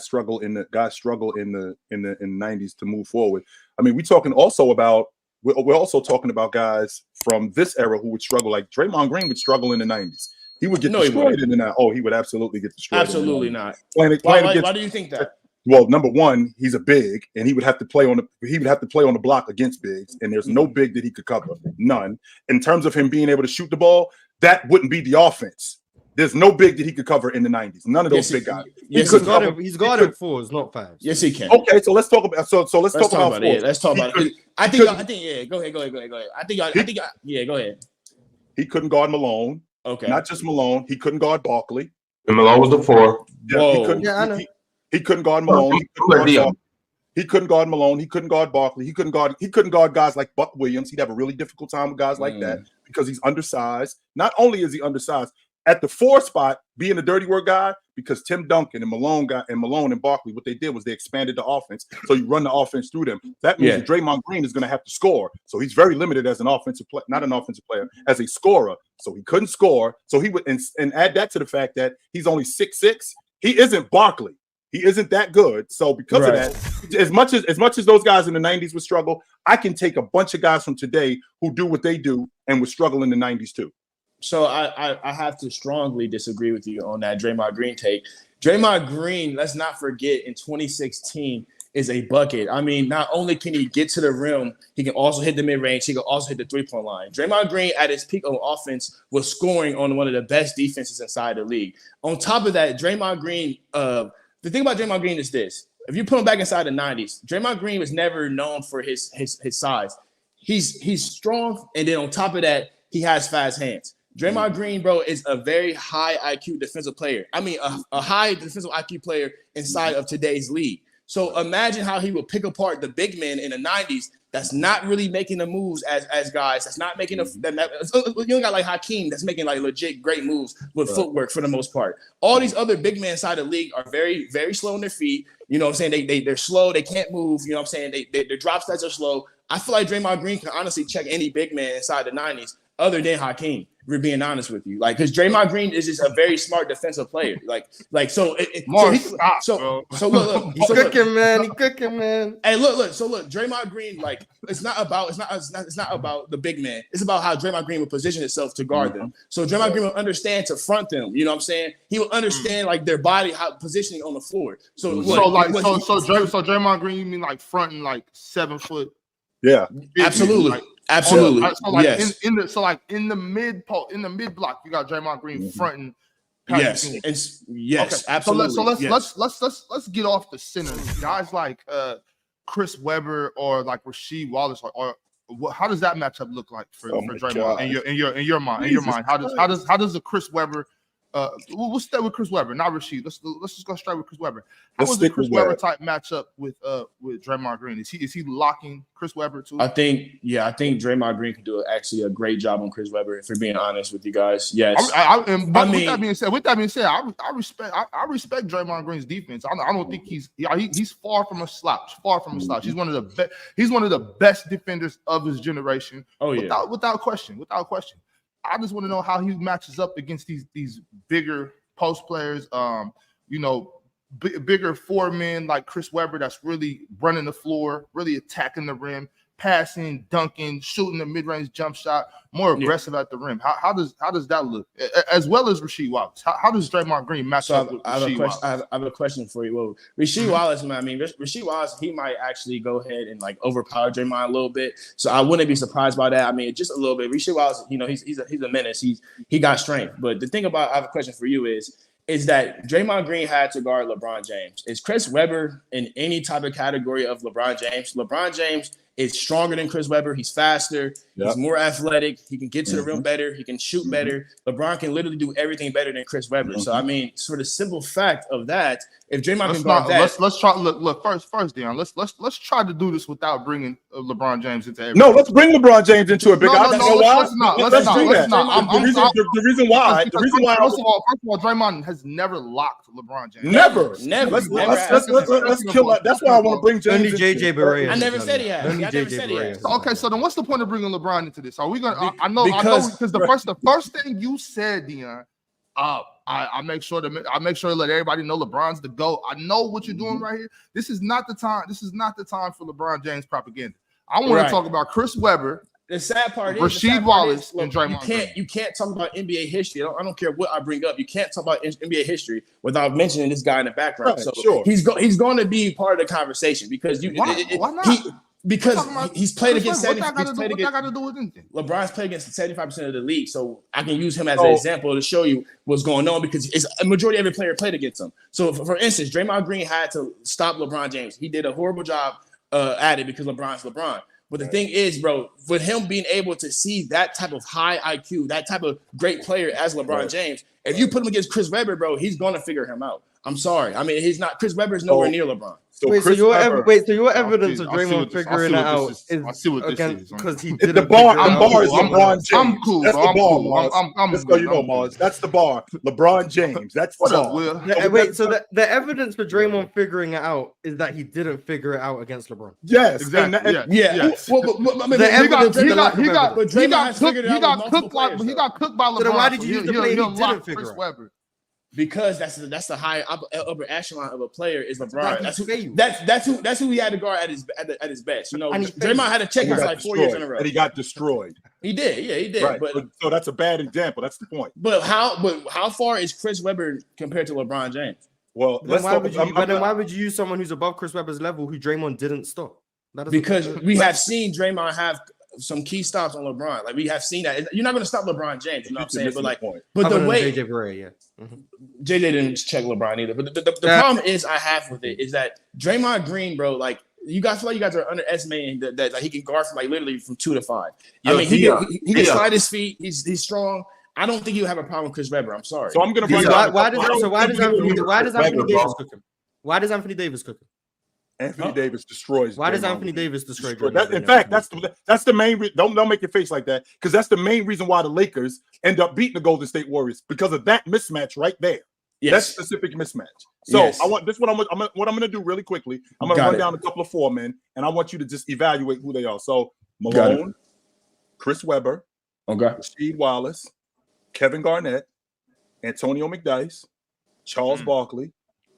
struggle in the 90s to move forward. I mean, we're also talking about guys from this era who would struggle. Like Draymond Green would struggle in the 90s. He would get destroyed in the 90s. Oh, he would absolutely get destroyed. Absolutely not. Why do you think that? Well, number one, he's a big, and he would have to play on the block against bigs, and there's no big that he could cover. None. In terms of him being able to shoot the ball, that wouldn't be the offense. There's no big that he could cover in the 90s. None of those big guys. He's guarded fours, not fives. Yes, he can. Okay, so let's talk about let's talk about it. Let's talk about it. I think yeah. Go ahead. Go ahead. He couldn't guard Malone. Okay. Not just Malone. He couldn't guard Barkley. And Malone was the 4. Yeah, he couldn't guard Malone. He couldn't guard Malone. He couldn't guard Barkley. He couldn't guard guys like Buck Williams. He'd have a really difficult time with guys like that because he's undersized. Not only is he undersized, at the 4 spot, being a dirty work guy, because Tim Duncan and Malone and Barkley, what they did was they expanded the offense. So you run the offense through them. That means that Draymond Green is going to have to score. So he's very limited as an offensive player, not an offensive player, as a scorer. So he couldn't score. So he would, and add that to the fact that he's only 6'6". He isn't Barkley. He isn't that good. So because of that, as much as those guys in the 90s would struggle, I can take a bunch of guys from today who do what they do and would struggle in the 90s too. So I have to strongly disagree with you on that Draymond Green take. Draymond Green, let's not forget, in 2016 is a bucket. I mean, not only can he get to the rim, he can also hit the mid-range. He can also hit the three-point line. Draymond Green, at his peak of offense, was scoring on one of the best defenses inside the league. On top of that, Draymond Green, the thing about Draymond Green is this. If you put him back inside the 90s, Draymond Green was never known for his size. He's strong, and then on top of that, he has fast hands. Draymond Green, bro, is a very high IQ defensive player. I mean, a high defensive IQ player inside of today's league. So imagine how he would pick apart the big men in the 90s that's not really making the moves as guys. That's not making you don't got like Hakeem that's making like legit great moves with footwork for the most part. All these other big men inside the league are very, very slow on their feet. You know what I'm saying? They're slow. They can't move. You know what I'm saying? Their drop stats are slow. I feel like Draymond Green can honestly check any big man inside the 90s other than Hakeem. We're being honest with you, like, because Draymond Green is just a very smart defensive player. Like, so look, he's cooking, man. He's cooking, man. Hey, look. So look, Draymond Green, like, it's not about the big man. It's about how Draymond Green will position itself to guard them. So Draymond Green will understand to front them. You know what I'm saying? He will understand like their body, how positioning on the floor. So Draymond Green, you mean like fronting like 7 foot? Yeah, absolutely. Absolutely. So like yes. in the mid block, you got Draymond Green fronting. Yes. Yes. Okay. Absolutely. So let's get off the center. Guys like Chris Webber or like Rasheed Wallace or how does that matchup look like for Draymond in your mind? How does the Chris Webber we'll stay with Chris Webber, not Rasheed. Let's just go straight with Chris Webber. How was the Chris Webber type matchup with Draymond Green? Is he locking Chris Webber too? I think Draymond Green can do actually a great job on Chris Webber. If we're being honest with you guys, yes. With that being said, I respect Draymond Green's defense. I don't think he's far from a slouch. He's one of the best defenders of his generation. Oh yeah, without question. I just want to know how he matches up against these bigger post players, bigger 4 men like Chris Webber that's really running the floor, really attacking the rim, passing, dunking, shooting the mid-range jump shot, more aggressive at the rim. How does that look? As well as Rasheed Wallace. How does Draymond Green match up with Rasheed Wallace? I have a question for you. Well, Rasheed Wallace, man, I mean, Rasheed Wallace, he might actually go ahead and like overpower Draymond a little bit. So I wouldn't be surprised by that. I mean, just a little bit. Rasheed Wallace, he's a menace. He got strength. But the thing about, I have a question for you is that Draymond Green had to guard LeBron James. Is Chris Webber in any type of category of LeBron James? LeBron James is stronger than Chris Webber. He's faster. Yep. He's more athletic. He can get to the rim better. He can shoot better. LeBron can literally do everything better than Chris Webber. So, I mean, for the simple fact of that, if Draymond can guard that. Let's try. Look, first, Dion. Let's try to do this without bringing LeBron James into everything. No, let's bring LeBron James into it. Let's not. The reason why. First of all, Draymond has never locked LeBron James. Never. Let's kill that. That's why I want to bring James. Only JJ Barea. I never said he had. Okay, so then what's the point of bringing LeBron into this? Are we gonna? I know because the first thing you said, Dion. I make sure to let everybody know LeBron's the GOAT. I know what you're doing right here. This is not the time. This is not the time for LeBron James propaganda. I want to talk about Chris Webber. The sad part is Rasheed Wallace and Draymond Green. You can't talk about NBA history. I don't care what I bring up. You can't talk about NBA history without mentioning this guy in the background. Right, so sure. he's going to be part of the conversation because why not? Because he's played against 70. What that got to do with anything? LeBron's played against 75% of the league, so I can use him as an example to show you what's going on because it's a majority of every player played against him. So, for instance, Draymond Green had to stop LeBron James. He did a horrible job at it because LeBron's LeBron. But the thing is, bro, with him being able to see that type of high IQ, that type of great player as LeBron James, if you put him against Chris Webber, bro, he's going to figure him out. I'm sorry. I mean, he's not. Chris Webber is nowhere near LeBron. So your evidence of Draymond figuring it out is against because he did the bar. I'm bar is LeBron James. I'm cool. That's the bar, Mars. I'm Let's go. You know, Mars. That's the bar. LeBron James. That's the bar. Wait. So the evidence for Draymond figuring it out is that he didn't figure it out against LeBron. Yes, exactly. Yeah. He got cooked by LeBron. So then why did you use the play he didn't figure out? Because that's the high upper echelon of a player is LeBron. That's who he had to guard at his best. You know, Draymond had to check us like 4 years in a row, and he got destroyed. He did, yeah, he did. Right. But so that's a bad example. That's the point. But how far is Chris Webber compared to LeBron James? Well, why would you use someone who's above Chris Webber's level who Draymond didn't stop? Because we have seen Draymond have some key stops on LeBron. Like we have seen that. You're not going to stop LeBron James. You know what I'm saying? But like, but the way JJ Barea, JJ didn't check LeBron either. But the problem is I have with it is that Draymond Green, bro, like you guys feel like you guys are underestimating that like, he can guard from like literally from 2 to 5. I mean, he can slide his feet. He's strong. I don't think you have a problem with Chris Webber. I'm sorry. So I'm going to why does Anthony Davis cook him? Why does Anthony Davis cook him? Anthony Davis destroys. Why does Anthony Davis destroy? In fact, that's the main reason. Don't make your face like that because that's the main reason why the Lakers end up beating the Golden State Warriors because of that mismatch right there. Yes. That specific mismatch. So I want this. What I'm going to do really quickly. I'm going to run down a couple of 4 men, and I want you to just evaluate who they are. So Malone, Chris Webber, Rasheed Wallace, Kevin Garnett, Antonio McDyess, Charles Barkley,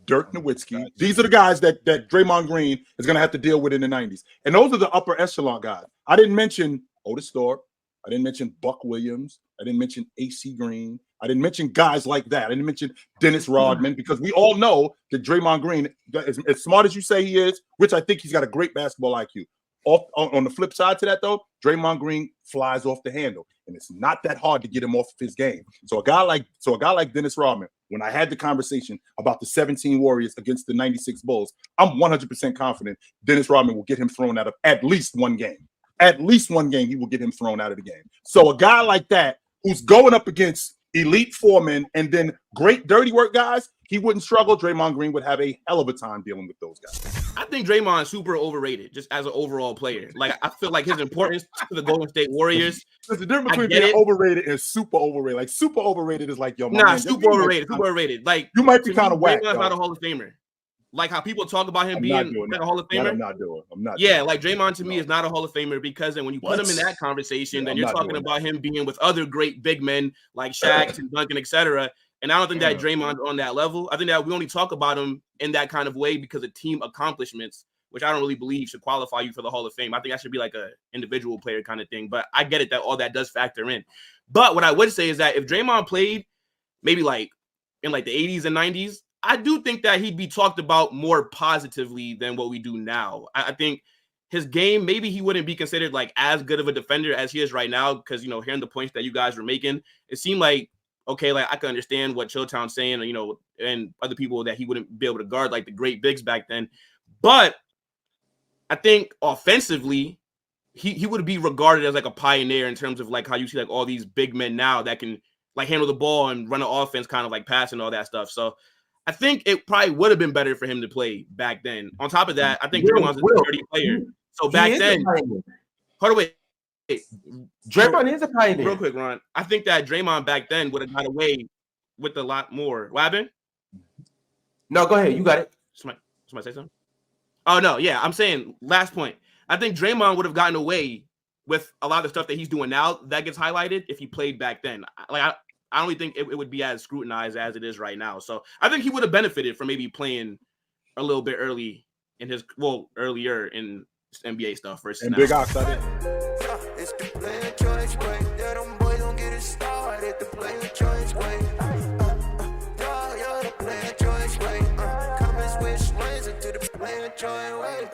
Dirk Nowitzki. These are the guys that Draymond Green is going to have to deal with in the 90s. And those are the upper echelon guys. I didn't mention Otis Thorpe. I didn't mention Buck Williams. I didn't mention AC Green. I didn't mention guys like that. I didn't mention Dennis Rodman because we all know that Draymond Green, as smart as you say he is, which I think he's got a great basketball IQ. On the flip side to that, though, Draymond Green flies off the handle, and it's not that hard to get him off of his game. So a guy like Dennis Rodman, when I had the conversation about the 17 Warriors against the 96 Bulls, I'm 100% confident Dennis Rodman will get him thrown out of at least one game. At least one game, he will get him thrown out of the game. So a guy like that who's going up against elite 4 and then great dirty work guys, he wouldn't struggle. Draymond Green would have a hell of a time dealing with those guys. I think Draymond's super overrated just as an overall player. Like, I feel like his importance to the Golden State Warriors. There's a difference between being overrated and super overrated. Like, super overrated is like, yo, man, super overrated. Like, you might be kind of whack. Draymond's not a Hall of Famer. Like how people talk about him being a Hall of Famer. I'm not doing. Yeah, like Draymond to me is not a Hall of Famer because then when you put him in that conversation, then you're talking about him being with other great big men like Shaq and Duncan, etc. And I don't think that Draymond's on that level. I think that we only talk about him in that kind of way because of team accomplishments, which I don't really believe should qualify you for the Hall of Fame. I think that should be like a individual player kind of thing. But I get it that all that does factor in. But what I would say is that if Draymond played maybe like in like the 80s and 90s, I do think that he'd be talked about more positively than what we do now. I think his game, maybe he wouldn't be considered like as good of a defender as he is right now because, you know, hearing the points that you guys were making, it seemed like, okay, like I can understand what Chilltown's saying, you know, and other people that he wouldn't be able to guard like the great bigs back then. But I think offensively, he would be regarded as like a pioneer in terms of like how you see like all these big men now that can like handle the ball and run an offense, kind of like pass and all that stuff. So I think it probably would have been better for him to play back then. On top of that, I think Draymond's a dirty player. So back then, hold on, wait. Draymond is a pioneer. Real quick, Ron. I think that Draymond back then would have got away with a lot more. What happened? No, go ahead. You got it. Somebody say something? Oh, no. Yeah, I'm saying last point. I think Draymond would have gotten away with a lot of the stuff that he's doing now that gets highlighted if he played back then. I don't really think it would be as scrutinized as it is right now. So I think he would have benefited from maybe playing a little bit earlier in NBA stuff versus and now. Big Ox, I did. It's the player choice way. Yeah, them boys don't get it started. The player choice way. Yeah, the player choice way. Come and switch lanes into the player choice way.